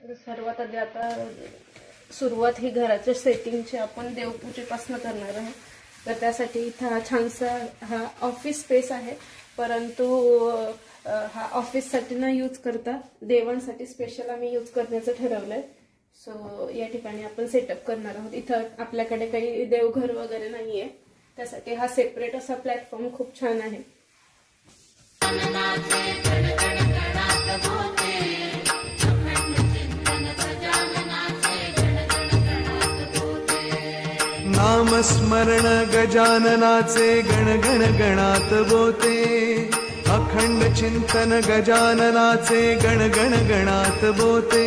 सर्वात आधी आता सुरुवात ही घराच्या सेटिंगची आपण देवपूजेपासून करणार आहे। तर त्यासाठी इथं छानसा हा ऑफिस स्पेस आहे, परंतु हा ऑफिससाठी न यूज करता देवांसाठी स्पेशल आम्ही यूज करण्याचं ठरवलंय। सो या ठिकाणी आपण सेटअप करणार आहोत। इथं आपल्याकडे काही देवघर वगैरे नाहीये, त्यासाठी हा सेपरेट असा प्लॅटफॉर्म खूप छान आहे। नामस्मरण गजाननाचे गण गण गणात बोते, अखंड चिंतन गजाननाचे गण गण गणात बोते।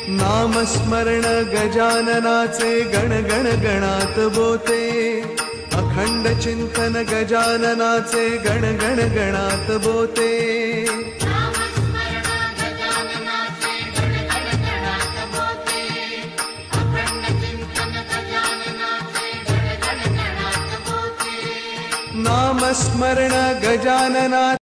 नामस्मरण गजाननाचे गण गण गणात बोते, अखंड चिंतन गजाननाचे गण गण गणात बोते। नामस्मरण गजानना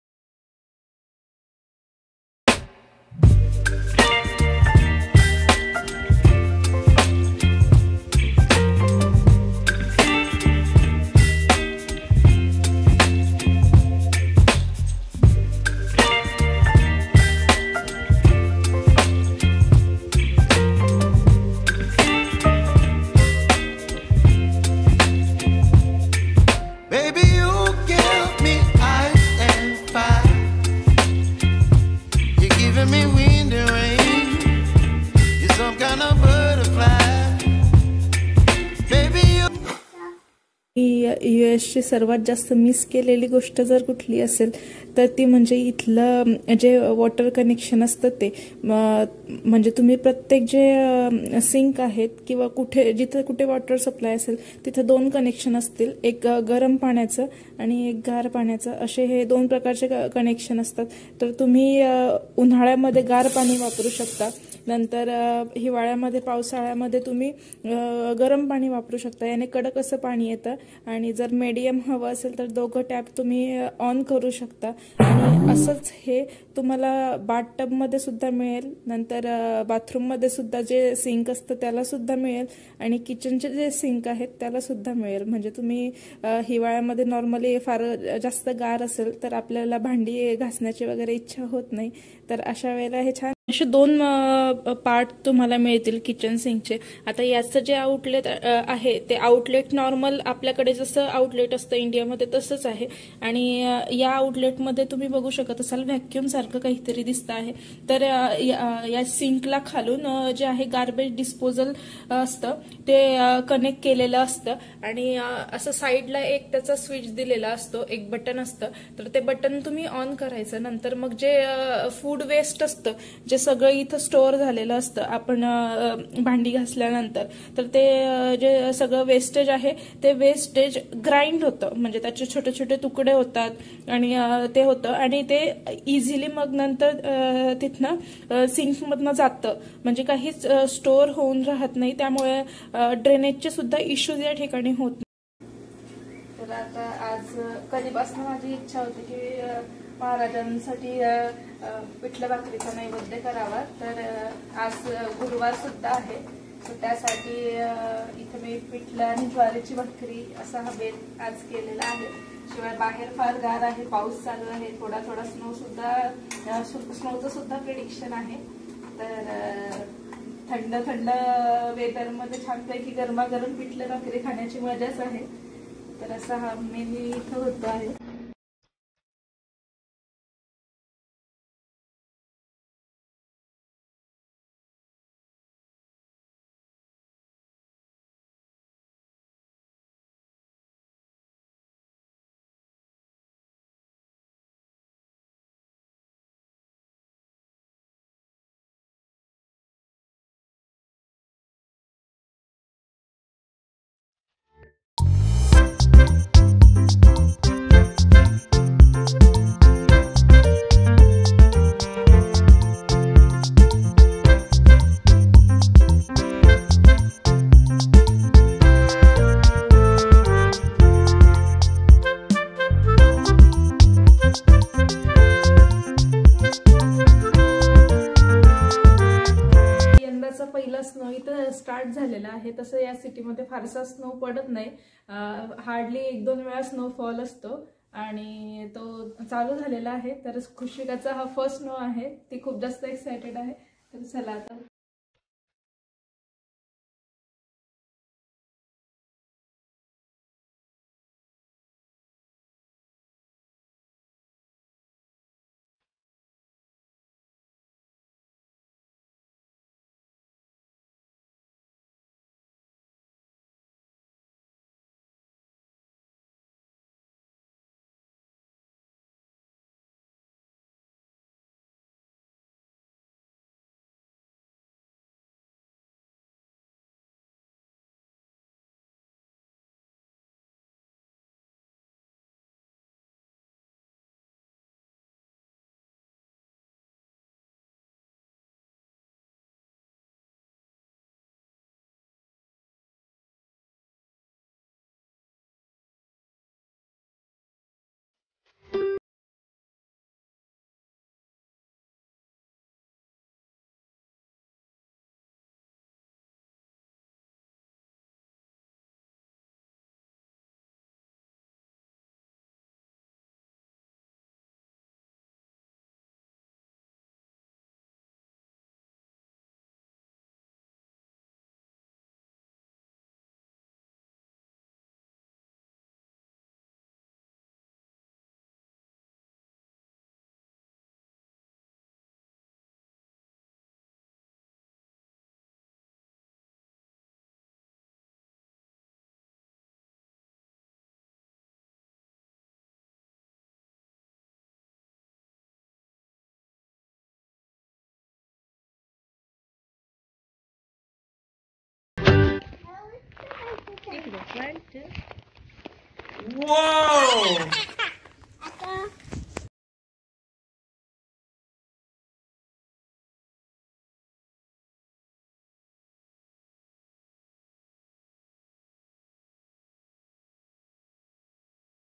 यूएसची सर्वात जास्त मिस केलेली गोष्ट जर कुठली असेल तर ती म्हणजे इथलं जे वॉटर कनेक्शन असतं ते, म्हणजे तुम्ही प्रत्येक जे सिंक आहेत किंवा जिथे कुठे वॉटर सप्लाय असेल तिथे 2 कनेक्शन असतील, एक गरम पाण्याचं आणि एक गार पाण्याचं, असे हे 2 प्रकारचे कनेक्शन असतात। तर तुम्ही उन्हाळ्यामध्ये गार पाणी वापरू शकता, नंतर हिवाळ्यामध्ये पावसाळ्यामध्ये तुम्ही गरम पाणी वापरू शकता। याने कडक असं पाणी येतं आणि जर मीडियम हवं असेल तर 2 टॅप तुम्ही ऑन करू शकता। आणि असंच हे तुम्हाला बाथटबमध्ये सुद्धा मिळेल, नंतर बाथरूममध्ये सुद्धा जे सिंक असतं त्याला सुद्धा मिळेल आणि किचनचे जे सिंक आहेत त्याला सुद्धा मिळेल। म्हणजे तुम्ही हिवाळ्यामध्ये नॉर्मली फार जास्त गार असेल तर आपल्याला भांडी घासण्याची वगैरे इच्छा होत नाही, तर अशा वेळेला हे छान असे 2 पार्ट तुम्हाला मिळतील किचन सिंकचे। आता याचं जे आउटलेट आहे ते आउटलेट नॉर्मल आपल्याकडे जसं आउटलेट असतं इंडियामध्ये तसंच आहे आणि या आउटलेटमध्ये तुम्ही बघू शकत असाल व्हॅक्यूम सारखं काहीतरी दिसतं आहे। तर या सिंकला खालून जे आहे गार्बेज डिस्पोजल असतं ते कनेक्ट केलेलं असतं आणि असं साईडला एक त्याचा स्विच दिलेला असतो, एक बटन असतं, तर ते बटन तुम्ही ऑन करायचं। नंतर मग जे फूड वेस्ट असतं जे सगळं इथं स्टोअर झालेलं असतं आपण भांडी घासल्यानंतर, तर ते जे सगळं वेस्टेज आहे ते वेस्टेज ग्राइंड होतं, म्हणजे त्याचे छोटे छोटे तुकडे होतात आणि ते होतं आणि ते इझिली मग नंतर तिथनं सिंकमधनं जातं, म्हणजे काहीच स्टोअर होऊन राहत नाही, त्यामुळे ड्रेनेजचे सुद्धा इश्यूज या ठिकाणी होत नाही। तर आता आज कधीपासून माझी इच्छा होती की महाराजांसाठी पिठलं भाकरीचा नैवेद्य करावा, तर आज गुरुवार सुद्धा आहे, तर त्यासाठी इथे मी पिठलं आणि ज्वारीची भाकरी असा हा बेत आज केलेला आहे। शिवाय बाहेर फार गार आहे, पाऊस चालू आहे, थोडा थोडा स्नोचं सुद्धा प्रिडिक्शन आहे। तर थंड थंड वेदरमध्ये छानपैकी गरमागरम पिठलं भाकरी खाण्याची मजाच आहे। तर असा हा मेन्यू इथं होतो आहे। तसं या सिटीमध्ये फारसा स्नो पडत नाही, हार्डली 1-2 वेळा स्नोफॉल असतो आणि तो चालू झालेला आहे. तर खुशविकाचा हा फर्स्ट स्नो आहे, ती खूप जास्त एक्सायटेड आहे. तर चला आता Wow!